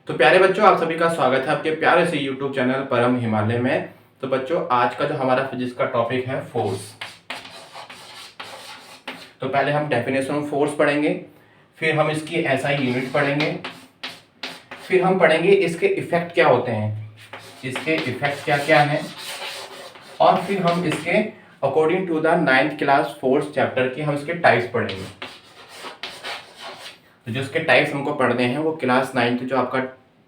तो प्यारे बच्चों, आप सभी का स्वागत है आपके प्यारे से YouTube चैनल परम हिमालय में। तो बच्चों, आज का जो हमारा फिजिक्स का टॉपिक है फोर्स। तो पहले हम डेफिनेशन ऑफ फोर्स पढ़ेंगे, फिर हम इसकी एसआई यूनिट पढ़ेंगे, फिर हम पढ़ेंगे इसके इफेक्ट क्या होते हैं, इसके इफेक्ट क्या क्या हैं, और फिर हम इसके according to the 9th class force chapter की हम इसके टाइप्स पढ़ेंगे। तो जो इसके टाइप्स हमको पढ़ने हैं वो क्लास 9th जो आपका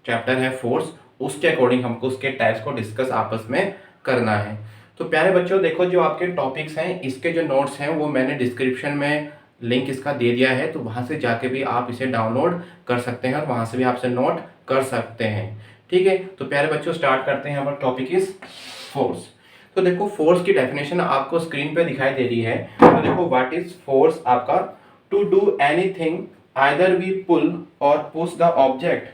चैप्टर है फोर्स, उसके अकॉर्डिंग हमको उसके टाइप्स को डिस्कस आपस में करना है। तो प्यारे बच्चों देखो, जो आपके टॉपिक्स हैं इसके जो नोट्स हैं वो मैंने डिस्क्रिप्शन में लिंक इसका दे दिया है, तो वहाँ से जाके भी आप इसे डाउनलोड कर सकते हैं और वहाँ से भी आपसे नोट कर सकते हैं। ठीक है, तो प्यारे बच्चों स्टार्ट करते हैं। हमारा टॉपिक इज फोर्स। तो देखो, फोर्स की डेफिनेशन आपको स्क्रीन पे दिखाई दे रही है। तो देखो, व्हाट इज फोर्स आपका, to do anything either we pull or push the object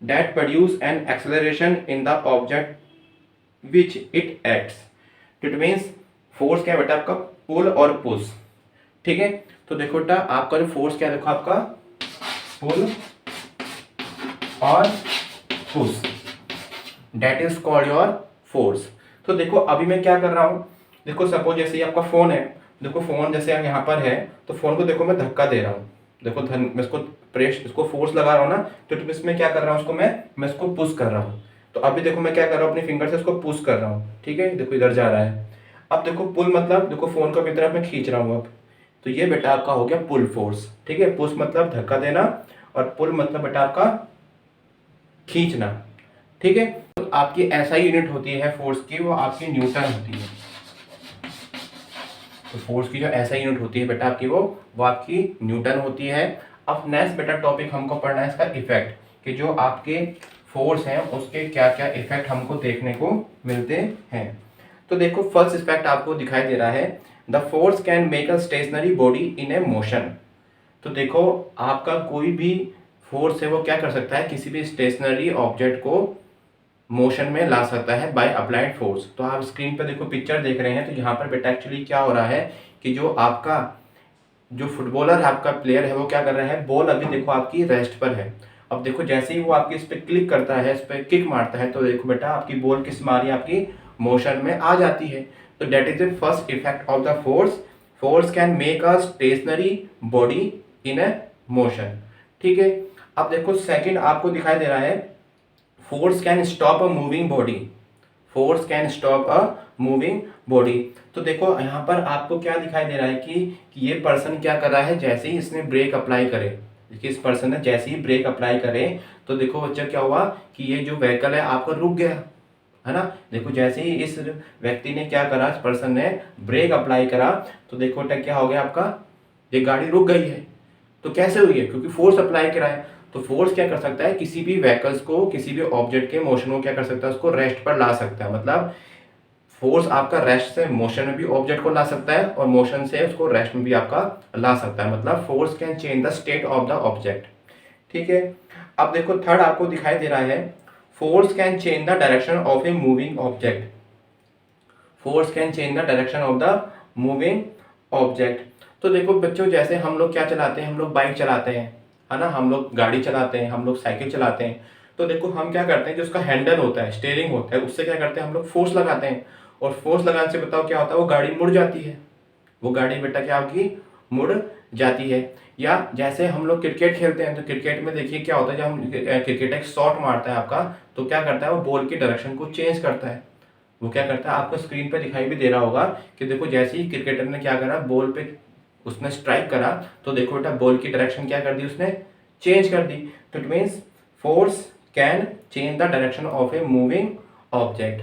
that produce an acceleration in the object which it acts। तो इट मीन्स फोर्स क्या है बेटा आपका, पुल और पुश। ठीक है, तो देखो बेटा आपका जो फोर्स क्या है, देखो आपका पुल और push, that is called your force. तो देखो अभी मैं क्या कर रहा हूं, देखो सपोज जैसे ये आपका फोन है, देखो फोन जैसे यहाँ पर है, तो फोन को देखो मैं धक्का दे रहा हूँ, देखो मैं इसको प्रेस, इसको फोर्स लगा रहा हूँ ना, तो इसमें क्या कर रहा हूँ, उसको मैं इसको पुश कर रहा हूँ। तो अभी देखो मैं क्या कर रहा हूँ, अपनी फिंगर से इसको पुश कर रहा हूँ। ठीक है, देखो इधर जा रहा है। अब देखो पुल मतलब देखो फोन को अपनी तरफ मैं खींच रहा हूँ अब, तो ये बेटा आपका हो गया पुल फोर्स। ठीक है, पुश मतलब धक्का देना और पुल मतलब बेटा आपका खींचना। ठीक है, तो आपकी ऐसा ही यूनिट होती है फोर्स की, वो आपकी न्यूटन होती है। तो फोर्स की जो ऐसा यूनिट होती है बेटा आपकी, वो आपकी न्यूटन होती है। अब नेक्स्ट बेटा टॉपिक हमको पढ़ना है इसका इफेक्ट, कि जो आपके फोर्स हैं उसके क्या क्या इफेक्ट हमको देखने को मिलते हैं। तो देखो फर्स्ट इफेक्ट आपको दिखाई दे रहा है, the force can make a stationary body in a motion. तो देखो आपका कोई भी फोर्स है वो क्या कर सकता है, किसी भी स्टेशनरी ऑब्जेक्ट को मोशन में ला सकता है बाय अप्लाइड फोर्स। तो आप स्क्रीन पर देखो पिक्चर देख रहे हैं, तो यहाँ पर बेटा एक्चुअली क्या हो रहा है कि जो आपका जो फुटबॉलर है, आपका प्लेयर है, वो क्या कर रहा है, बॉल अभी देखो आपकी रेस्ट पर है। अब देखो जैसे ही वो आपकी इस पर क्लिक करता है, इस पर किक मारता है, तो देखो बेटा आपकी बॉल किस मारी, आपकी मोशन में आ जाती है। तो that is the first effect of the force, force can make a stationary body in a motion. ठीक है, अब देखो सेकंड आपको दिखाई दे रहा है, force can stop a moving body, force can stop a moving body. तो देखो यहाँ पर आपको क्या दिखाई दे रहा है कि ये पर्सन क्या कर रहा है, जैसे ही इसने ब्रेक अप्लाई करे, देखिए इस पर्सन ने जैसे ही ब्रेक अप्लाई करे, तो देखो बच्चा क्या हुआ कि ये जो व्हीकल है आपका रुक गया, है ना। देखो जैसे ही इस व्यक्ति ने क्या करा, इस पर्सन ने ब्रेक अप्लाई करा, तो देखो बेटा क्या हो गया आपका, ये गाड़ी रुक गई है। तो कैसे हुई है, क्योंकि फोर्स अप्लाई करा है। तो फोर्स क्या कर सकता है, किसी भी व्हीकल्स को, किसी भी ऑब्जेक्ट के मोशन को क्या कर सकता है, उसको रेस्ट पर ला सकता है। मतलब फोर्स आपका रेस्ट से मोशन में भी ऑब्जेक्ट को ला सकता है और मोशन से उसको रेस्ट में भी आपका ला सकता है। मतलब force can change the state of the object. ठीक है, अब देखो थर्ड आपको दिखाई दे रहा है, force can change the direction of a moving object, force can change the direction of the moving object. तो देखो बच्चों, जैसे हम लोग क्या चलाते हैं, हम लोग बाइक चलाते हैं, है ना, हम लोग गाड़ी चलाते हैं, हम लोग साइकिल चलाते हैं। तो देखो हम क्या करते हैं, जो उसका हैंडल होता है, स्टीयरिंग होता है, उससे क्या करते हैं, हम लोग फोर्स लगाते हैं, और फोर्स लगाने से बताओ क्या होता है, वो गाड़ी मुड़ जाती है, वो गाड़ी बेटा क्या होगी, मुड़ जाती है। या जैसे हम लोग क्रिकेट खेलते हैं, तो क्रिकेट में देखिए क्या होता है, जब हम क्रिकेट एक शॉट मारता है आपका, तो क्या करता है, वो बॉल की डायरेक्शन को चेंज करता है। वो क्या करता है, आपको स्क्रीन पे दिखाई भी दे रहा होगा कि देखो जैसे ही क्रिकेटर ने क्या करा, बॉल पे उसने स्ट्राइक करा, तो देखो बेटा बॉल की डायरेक्शन क्या कर दी, उसने चेंज कर दी। तो it means force can change the direction of a moving object.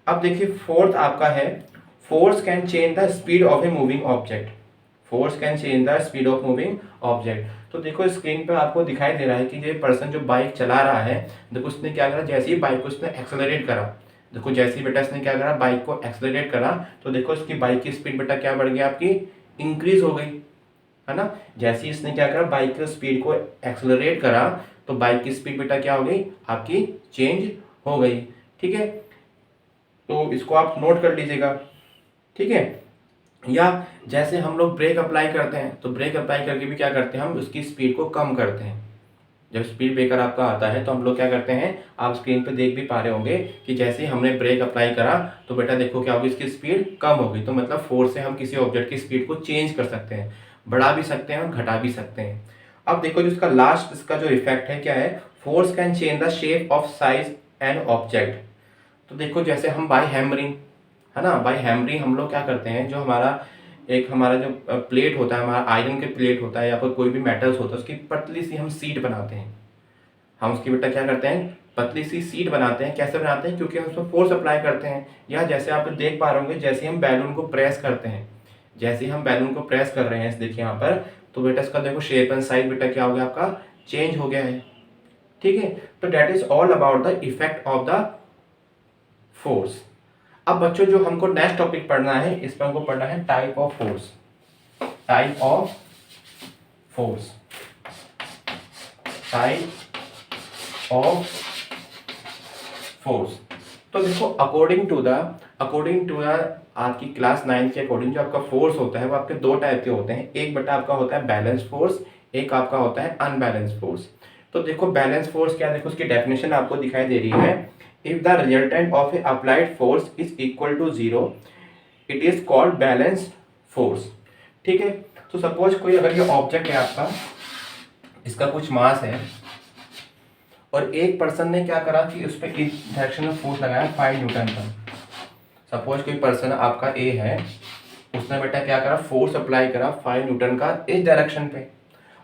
अब देखिए फोर्थ आपका है, force can change the speed of a moving object, force can change the speed of moving object. तो देखो स्क्रीन पे आपको दिखाई दे रहा है कि ये पर्सन जो बाइक चला रहा है, देखो उसने क्या करा, जैसे ही बाइक को उसने एक्सेलरेट करा, देखो जैसे ही बेटा इसने क्या करा, बाइक को एक्सेलरेट करा, तो देखो इसकी बाइक की स्पीड बेटा क्या बढ़ गई, आपकी इंक्रीज हो गई, है ना। जैसे ही इसने क्या करा, बाइक की स्पीड को एक्सेलरेट करा, तो बाइक की स्पीड बेटा क्या हो गई, आपकी चेंज हो गई। ठीक है, तो इसको आप नोट कर लीजिएगा। ठीक है, या जैसे हम लोग ब्रेक अप्लाई करते हैं, तो ब्रेक अप्लाई करके भी क्या करते हैं, हम उसकी स्पीड को कम करते हैं। जब स्पीड ब्रेकर आपका आता है तो हम लोग क्या करते हैं, आप स्क्रीन पे देख भी पा रहे होंगे कि जैसे ही हमने ब्रेक अप्लाई करा तो बेटा देखो क्या होगी, इसकी स्पीड कम होगी। तो मतलब फोर्स से हम किसी ऑब्जेक्ट की स्पीड को चेंज कर सकते हैं, बढ़ा भी सकते हैं और घटा भी सकते हैं। अब देखो जो इसका लास्ट इसका जो इफेक्ट है क्या है, force can change the shape of size and object. तो देखो जैसे हम बाय हैमरिंग, है ना, बाय हैमरिंग हम लोग क्या करते हैं, जो हमारा जो प्लेट होता है, हमारा आयरन के प्लेट होता है या फिर कोई भी मेटल्स होता है, उसकी पतली सी हम सीट बनाते हैं। हम उसकी बेटा क्या करते हैं, पतली सी सीट बनाते हैं। कैसे बनाते हैं, क्योंकि हम उसमें फोर्स अप्लाई करते हैं। या जैसे आप देख पा रहे होंगे, जैसे हम बैलून को प्रेस करते हैं, जैसे हम बैलून को प्रेस कर रहे हैं, देखिए यहाँ पर, तो बेटा इसका देखो शेप एंड साइज बेटा क्या हो गया, आपका चेंज हो गया है। ठीक है, तो that is all about the effect of the force. अब बच्चों जो हमको नेक्स्ट टॉपिक पढ़ना है, इस पर हमको पढ़ना है type of force. Type of force, type of force. तो देखो अकॉर्डिंग टू द आपकी क्लास 9 के अकॉर्डिंग जो आपका फोर्स होता है वो आपके दो टाइप के होते हैं। एक बेटा आपका होता है बैलेंस फोर्स, एक आपका होता है अनबैलेंस फोर्स। तो देखो बैलेंस फोर्स क्या, देखो उसकी डेफिनेशन आपको दिखाई दे रही है। If the resultant of a applied force is equal to zero, it is called balanced force. ठीक है, तो सपोज कोई अगर ये ऑब्जेक्ट है आपका, इसका कुछ मास है और एक पर्सन ने क्या करा कि उस पर इस डायरेक्शन में फोर्स लगाया 5 न्यूटन का। सपोज कोई पर्सन आपका ए है, उसने बेटा क्या करा, फोर्स अप्लाई करा 5 न्यूटन का इस डायरेक्शन पे।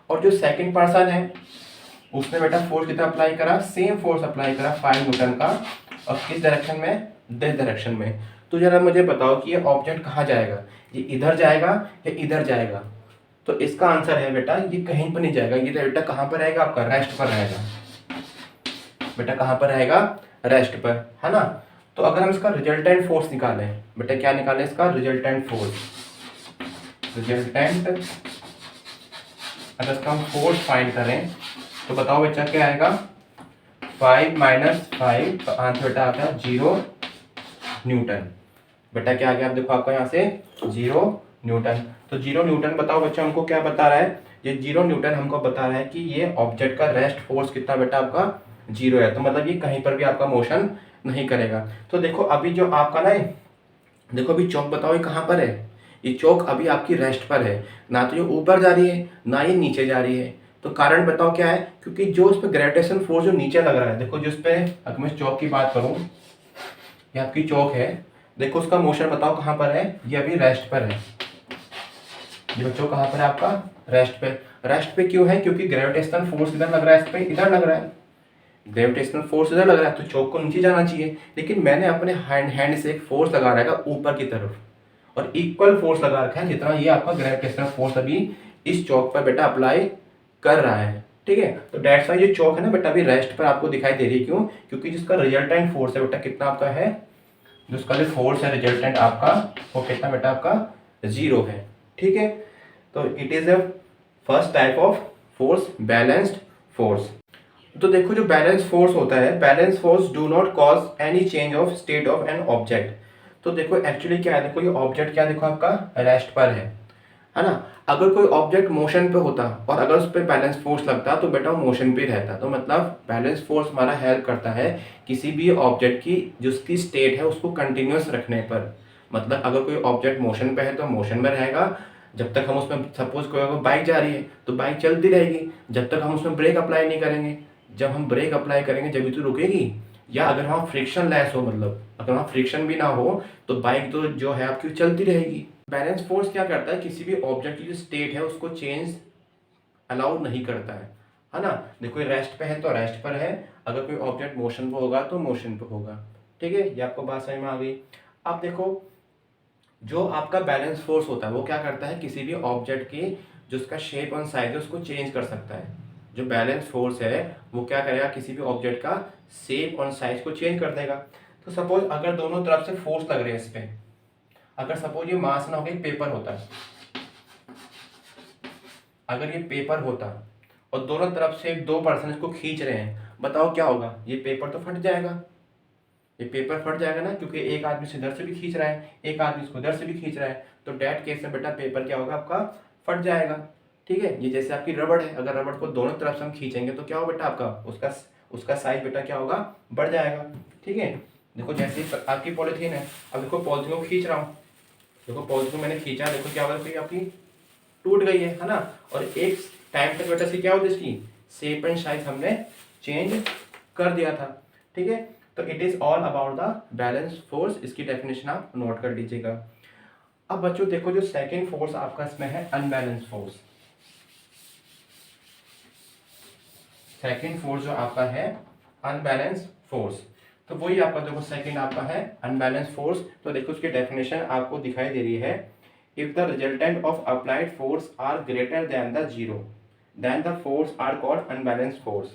और जो सेकंड पर्सन है उसने बेटा फोर्स कितना अप्लाई करा, सेम फोर्स अप्लाई करा 5 न्यूटन का, और किस डायरेक्शन में, दिस डायरेक्शन में। तो जरा मुझे बताओ कि ये ऑब्जेक्ट कहाँ जाएगा, ये इधर जाएगा या इधर जाएगा। तो इसका आंसर है बेटा ये कहीं पर नहीं जाएगा, ये बेटा कहाँ पर रहेगा, आपका रेस्ट पर रहेगा। बेटा कहाँ पर रहेगा, रेस्ट पर, है ना। तो अगर हम इसका रिजल्टेंट फोर्स निकालें, बेटा क्या निकालें, इसका रिजल्टेंट फोर्स, रिजल्टेंट अगर इसका हम फोर्स फाइंड करें तो बताओ बच्चा क्या आएगा, 5 माइनस 5, तो आंसर बेटा आता है 0 न्यूटन। बेटा क्या आ गया, आप देखो आपका यहाँ से 0 न्यूटन। तो 0 न्यूटन बताओ बच्चा हमको क्या बता रहा है, ये 0 न्यूटन हमको बता रहा है कि ये ऑब्जेक्ट का रेस्ट फोर्स कितना बेटा आपका 0 है। तो मतलब ये कहीं पर भी आपका मोशन नहीं करेगा। तो देखो अभी जो आपका ना, देखो अभी चौक बताओ ये कहाँ पर है, ये चौक अभी आपकी रेस्ट पर है, ना तो ये ऊपर जा रही है ना ये नीचे जा रही है। तो कारण बताओ क्या है, क्योंकि जो उस पर ग्रेविटेशन फोर्स जो नीचे लग रहा है, देखो जिस पे अगर मैं चौक की बात करूँ, ये आपकी चौक है, देखो उसका मोशन बताओ कहाँ पर है, ये अभी रेस्ट पर है। ये बच्चों कहाँ पर है आपका, रेस्ट पे। रेस्ट पे क्यों है, क्योंकि ग्रेविटेशनल फोर्स इधर लग रहा है, इस पे इधर लग रहा है, ग्रेविटेशनल फोर्स इधर लग रहा है, तो चौक को नीचे जाना चाहिए। लेकिन मैंने अपने हैंड से एक फोर्स लगा रखा है ऊपर की तरफ, और इक्वल फोर्स लगा रखा है जितना ये आपका ग्रेविटेशनल फोर्स अभी इस चौक पर बेटा अप्लाई कर रहा है। ठीक है, तो डेट्स वाई ये चौक है ना बेटा अभी रेस्ट पर आपको दिखाई दे रही है। क्यों, क्योंकि जिसका रिजल्टेंट फोर्स है बेटा कितना आपका है, जिसका जो फोर्स है रिजल्टेंट आपका वो कितना बेटा आपका 0 है। ठीक है, तो it is a first type of force, balanced force. तो देखो जो बैलेंस फोर्स होता है, balance force do not cause any change of state of an object. तो देखो एक्चुअली क्या है, देखो ये ऑब्जेक्ट क्या, देखो आपका रेस्ट पर है ना। अगर कोई ऑब्जेक्ट मोशन पे होता और अगर उस पर बैलेंस फोर्स लगता तो बेटा वो मोशन पे रहता। तो मतलब बैलेंस फोर्स हमारा हेल्प करता है किसी भी ऑब्जेक्ट की जिसकी स्टेट है उसको कंटिन्यूस रखने पर। मतलब अगर कोई ऑब्जेक्ट मोशन पे है तो मोशन में रहेगा, जब तक हम उसमें, सपोज कोई अगर बाइक जा रही है तो बाइक चलती रहेगी जब तक हम उसमें ब्रेक अप्लाई नहीं करेंगे। जब हम ब्रेक अप्लाई करेंगे जब तो रुकेगी। या अगर वहाँ फ्रिक्शन लेस हो, मतलब अगर वहाँ फ्रिक्शन भी ना हो तो बाइक तो जो है आपकी चलती रहेगी। बैलेंस फोर्स क्या करता है, किसी भी ऑब्जेक्ट की जो स्टेट है उसको चेंज अलाउ नहीं करता है ना। देखो रेस्ट पे है तो रेस्ट पर है, अगर कोई ऑब्जेक्ट मोशन पे होगा तो मोशन पे होगा। ठीक है, ये आपको बात समझ में आ गई। अब देखो जो आपका बैलेंस फोर्स होता है वो क्या करता है, किसी भी ऑब्जेक्ट की जो उसका शेप और साइज है उसको चेंज कर सकता है। जो बैलेंस फोर्स है वो क्या करेगा, किसी भी ऑब्जेक्ट का शेप और साइज को चेंज कर देगा। तो सपोज अगर दोनों तरफ से फोर्स लग रहे हैं इस पे, अगर सपोज ये मास ना हो गई पेपर होता है, अगर ये पेपर होता और दोनों तरफ से दो पर्सन इसको खींच रहे हैं, बताओ क्या होगा, ये पेपर तो फट जाएगा। ये पेपर फट जाएगा ना, क्योंकि एक आदमी से इधर से भी खींच रहा है, एक आदमी इसको इधर से भी खींच रहा है। तो डेट केस में बेटा पेपर क्या होगा आपका, फट जाएगा। ठीक है। ये जैसे आपकी रबड़ है, अगर रबड़ को दोनों तरफ से हम खींचेंगे तो क्या होगा बेटा, आपका उसका उसका साइज बेटा क्या होगा, बढ़ जाएगा। ठीक है। देखो जैसे आपकी पॉलीथीन है, अब देखो पॉलीथीन को खींच रहा हूँ, देखो पॉलीथीन को मैंने खींचा, देखो क्या होगा, देखो आपकी टूट गई है ना। और एक टाइम तक बेटा से क्या होती है, इसकी शेप एंड साइज हमने चेंज कर दिया था। ठीक है। तो it is all about the balance force, इसकी डेफिनेशन आप नोट कर लीजिएगा। अब बच्चों देखो जो सेकंड फोर्स आपका इसमें है अनबैलेंस फोर्स। सेकंड फोर्स जो आपका है अनबैलेंस फोर्स, तो वही आपका देखो सेकंड आपका है अनबैलेंस फोर्स। तो देखो उसकी डेफिनेशन आपको दिखाई दे रही है, if the resultant of applied force are greater than the zero then the force are called unbalance force.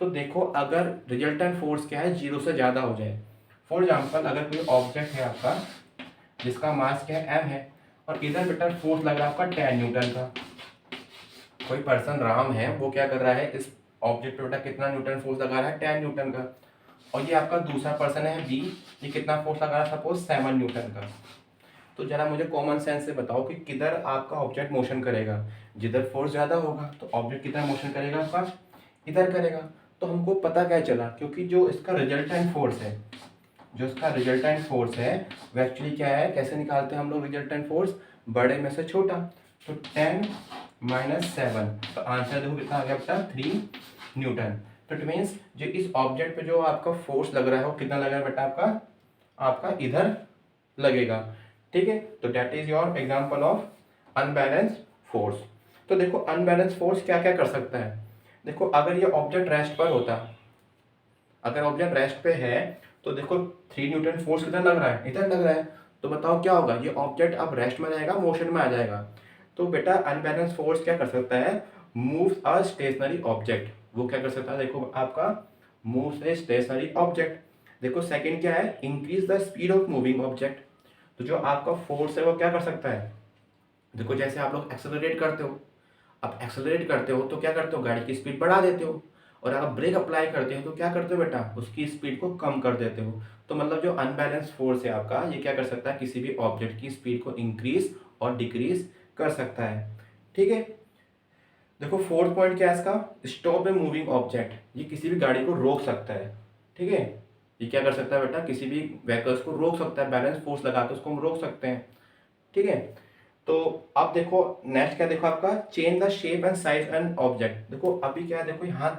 तो देखो अगर रिजल्टेंट फोर्स क्या है, जीरो से ज़्यादा हो जाए, फॉर एग्जाम्पल अगर कोई ऑब्जेक्ट है आपका जिसका मास क्या है, एम है, और इधर बेटा फोर्स लग रहा है आपका 10 न्यूटन का। कोई पर्सन राम है, वो क्या कर रहा है, इस ऑब्जेक्ट पे बेटा कितना न्यूटन फोर्स लगा रहा है, 10 न्यूटन का। और ये आपका दूसरा पर्सन है बी, ये कितना फोर्स लगा रहा है, सपोज 7 न्यूटन का। तो जरा मुझे कॉमन सेंस से बताओ कि किधर आपका ऑब्जेक्ट मोशन करेगा, जिधर फोर्स ज़्यादा होगा तो ऑब्जेक्ट कितना मोशन करेगा आपका, इधर करेगा। तो हमको पता क्या चला, क्योंकि जो इसका रिजल्टेंट फोर्स है, जो इसका रिजल्टेंट फोर्स है वो एक्चुअली क्या है, कैसे निकालते हैं हम लोग रिजल्टेंट फोर्स, बड़े में से छोटा। तो 10 - 7, तो आंसर देखो कितना आ गया बेटा, 3 न्यूटन। तो इट मीन्स जो इस ऑब्जेक्ट पे जो आपका फोर्स लग रहा है वो कितना लग रहा है बेटा, आपका आपका इधर लगेगा। ठीक है। तो that is your example of unbalance force. तो देखो अनबैलेंस फोर्स क्या क्या कर सकता है। देखो अगर ये ऑब्जेक्ट रेस्ट पर होता, अगर ऑब्जेक्ट रेस्ट पे है तो देखो 3 न्यूटन फोर्स किधर लग रहा है, इधर लग रहा है। तो बताओ क्या होगा, ये ऑब्जेक्ट अब रेस्ट में रहेगा, मोशन में आ जाएगा। तो बेटा अनबैलेंस फोर्स क्या कर सकता है, मूव अ स्टेशनरी ऑब्जेक्ट। वो क्या कर सकता है, देखो आपका मूव ए स्टेशनरी ऑब्जेक्ट। देखो सेकंड क्या है, increase the speed of moving object. तो जो आपका फोर्स है वो क्या कर सकता है, देखो जैसे आप लोग एक्सेलरेट करते हो, आप एक्सेलरेट करते हो तो क्या करते हो, गाड़ी की स्पीड बढ़ा देते हो। और अगर ब्रेक अप्लाई करते हो तो क्या करते हो बेटा, उसकी स्पीड को कम कर देते हो। तो मतलब जो अनबैलेंस फोर्स है आपका, ये क्या कर सकता है, किसी भी ऑब्जेक्ट की स्पीड को इंक्रीज और डिक्रीज कर सकता है। ठीक है। देखो फोर्थ पॉइंट क्या है इसका, स्टॉप ए मूविंग ऑब्जेक्ट। ये किसी भी गाड़ी को रोक सकता है। ठीक है। ये क्या कर सकता है बेटा, किसी भी व्हीकल्स को रोक सकता है, बैलेंस फोर्स लगा के उसको हम रोक सकते हैं। ठीक है। तो अब देखो नेक्स्ट क्या, देखो आपका change the shape and size and object. देखो अभी क्या है, देखो यहाँ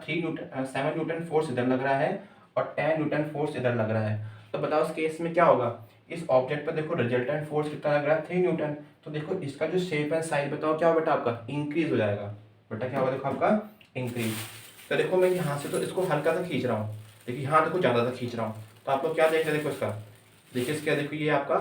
7 न्यूटन फोर्स इधर लग रहा है और 10 न्यूटन फोर्स इधर लग रहा है। तो बताओ इस केस में क्या होगा, इस ऑब्जेक्ट पर देखो रिजल्टेंट फोर्स कितना लग रहा है, 3 न्यूटन। तो देखो इसका जो शेप एंड साइज बताओ क्या होगा बेटा, आपका इंक्रीज हो जाएगा। बेटा क्या होगा, देखो आपका इंक्रीज। तो देखो मैं यहाँ से तो इसको हल्का सा खींच रहा हूँ, देखिए यहाँ देखो ज़्यादा सा खींच रहा हूँ। तो आप लोग क्या देख रहे हैं, देखो इसका, देखिए इसका, देखो ये आपका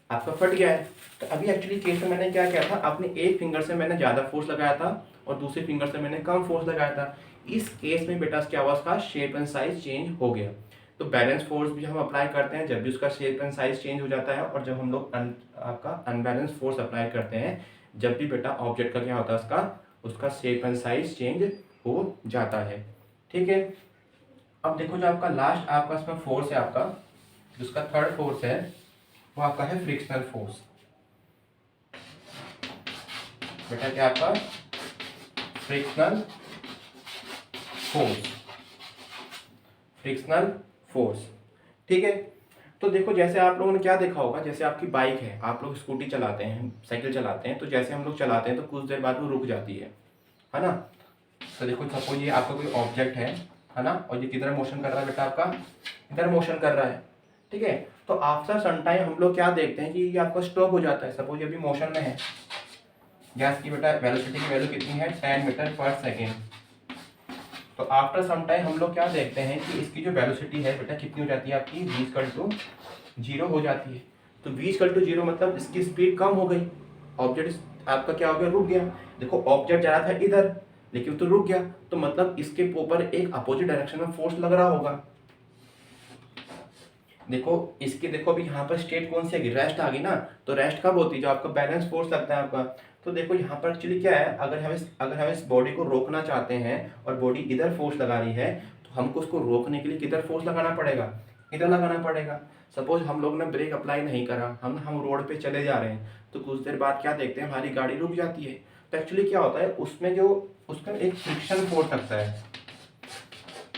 आपका फट गया है। तो अभी एक्चुअली केस में मैंने क्या किया था, अपने एक फिंगर से मैंने ज़्यादा फोर्स लगाया था और दूसरे फिंगर से मैंने कम फोर्स लगाया था। इस केस में बेटा क्या हुआ, उसका शेप एंड साइज चेंज हो गया। तो बैलेंस फोर्स भी हम अप्लाई करते हैं जब भी उसका शेप एंड साइज चेंज हो जाता है, और जब हम लोग आपका अनबैलेंस फोर्स अप्लाई करते हैं जब भी बेटा ऑब्जेक्ट का क्या होता है, उसका उसका शेप एंड साइज चेंज हो जाता है। ठीक है। अब देखो जो आपका लास्ट आपका इसमें फोर्स है, आपका जिसका थर्ड फोर्स है वो आपका है फ्रिक्शनल फोर्स। बेटा क्या आपका फ्रिक्शनल फोर्स, फ्रिक्शनल फोर्स। ठीक है। तो देखो जैसे आप लोगों ने क्या देखा होगा, जैसे आपकी बाइक है, आप लोग स्कूटी चलाते हैं, साइकिल चलाते हैं, तो जैसे हम लोग चलाते हैं तो कुछ देर बाद वो रुक जाती है ना। तो देखो सपोज ये आपका कोई ऑब्जेक्ट है ना, और ये किधर मोशन कर रहा है बेटा, आपका इधर मोशन कर रहा है। ठीक है। तो आफ्टर सम टाइम हम लोग क्या देखते हैं कि ये आपका स्टॉप हो जाता है। सपोज ये अभी मोशन में है, गैस की बेटा वेलोसिटी की वैल्यू कितनी है, 10 मीटर पर सेकेंड। तो आफ्टर सम टाइम हम लोग क्या देखते हैं कि इसकी जो वेलोसिटी है बेटा कितनी हो जाती है, आपकी v = 0 हो जाती है। तो v = 0 मतलब इसकी स्पीड कम हो गई, ऑब्जेक्ट आपका क्या हो गया, रुक गया। देखो ऑब्जेक्ट जा रहा था इधर लेकिन तो रुक गया, तो मतलब इसके ऊपर एक अपोजिट डायरेक्शन में फोर्स लग रहा होगा। देखो इसकी देखो अभी यहाँ पर स्टेट कौन सी आ गई, रेस्ट आ गई ना। तो रेस्ट कब होती है, जो आपका बैलेंस फोर्स लगता है आपका। तो देखो यहाँ पर एक्चुअली क्या है, अगर हम इस बॉडी को रोकना चाहते हैं और बॉडी इधर फोर्स लगा रही है, तो हमको उसको रोकने के लिए किधर फोर्स लगाना पड़ेगा, इधर लगाना पड़ेगा। सपोज हम लोग ने ब्रेक अप्लाई नहीं करा, हम रोड पे चले जा रहे हैं, तो कुछ देर बाद क्या देखते हैं, हमारी गाड़ी रुक जाती है। तो एक्चुअली क्या होता है उसमें जो उसका एक फ्रिक्शन फोर्स लगता है,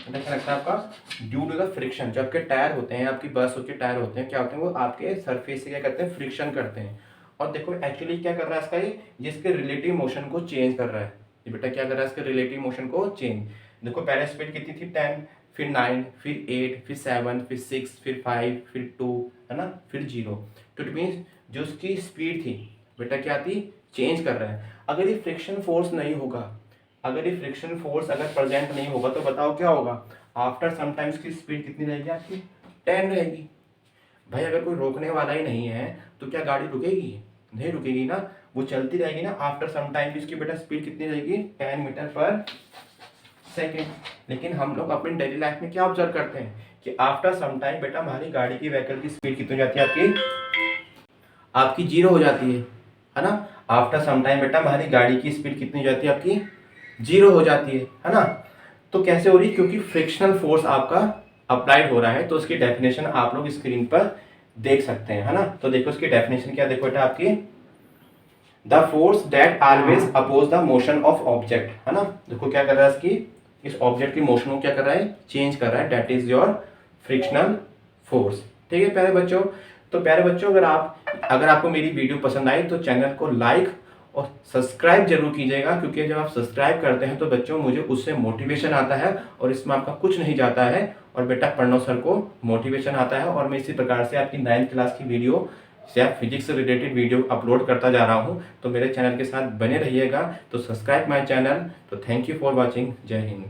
क्या लगता है आपका, ड्यू टू द फ्रिक्शन। जो आपके टायर होते हैं, आपकी बस के टायर होते हैं, क्या होते हैं वो आपके सरफेस से क्या करते हैं, फ्रिक्शन करते हैं। और देखो एक्चुअली क्या कर रहा है इसका ये जिसके रिलेटिव मोशन को चेंज कर रहा है। ये बेटा क्या कर रहा है इसके रिलेटिव मोशन को चेंज। देखो पहले स्पीड कितनी थी 10, फिर 9, फिर 8, फिर 7, फिर 6, फिर 5, फिर 2, है ना, फिर 0। तो इट मीन्स जो उसकी स्पीड थी बेटा क्या थी, चेंज कर रहा है। अगर ये फ्रिक्शन फोर्स नहीं होगा, अगर ये फ्रिक्शन फोर्स अगर प्रेजेंट नहीं होगा तो बताओ क्या होगा, आफ्टर सम टाइम्स की स्पीड कितनी रहेगी आपकी, 10 रहेगी। भाई अगर कोई रोकने वाला ही नहीं है तो क्या गाड़ी रुकेगी, नहीं रुकेगी ना, वो चलती रहेगी ना। आफ्टर सम टाइम इसकी बेटा स्पीड कितनी रहेगी, 10 मीटर पर सेकेंड। लेकिन हम लोग अपनी डेली लाइफ में क्या ऑब्जर्व करते हैं कि आफ्टर सम टाइम बेटा हमारी गाड़ी की व्हीकल की स्पीड कितनी हो जाती है, आपकी 0 हो जाती है ना। आफ्टर सम टाइम बेटा हमारी गाड़ी की स्पीड कितनी हो जाती है, आपकी 0 हो जाती है ना। तो कैसे हो रही, क्योंकि फ्रिक्शनल फोर्स आपका अप्लाइड हो रहा है। तो उसकी डेफिनेशन आप लोग स्क्रीन पर देख सकते हैं, है ना। तो देखो इसकी डेफिनेशन क्या, देखो बेटा आपकी, the force that always oppose the motion of object, है ना। देखो क्या कर रहा है इसकी, इस ऑब्जेक्ट की मोशन को क्या कर रहा है, चेंज कर रहा है, that is your frictional force. ठीक है प्यारे बच्चों। तो प्यारे बच्चों अगर आपको मेरी वीडियो पसंद आई तो चैनल को लाइक और सब्सक्राइब जरूर कीजिएगा, क्योंकि जब आप सब्सक्राइब करते हैं तो बच्चों मुझे उससे मोटिवेशन आता है और इसमें आपका कुछ नहीं जाता है और बेटा प्रणव सर को मोटिवेशन आता है। और मैं इसी प्रकार से आपकी 9th क्लास की वीडियो या फिजिक्स से रिलेटेड वीडियो अपलोड करता जा रहा हूँ। तो मेरे चैनल के साथ बने रहिएगा। तो सब्सक्राइब माय चैनल। तो थैंक यू फॉर वॉचिंग। जय हिंद।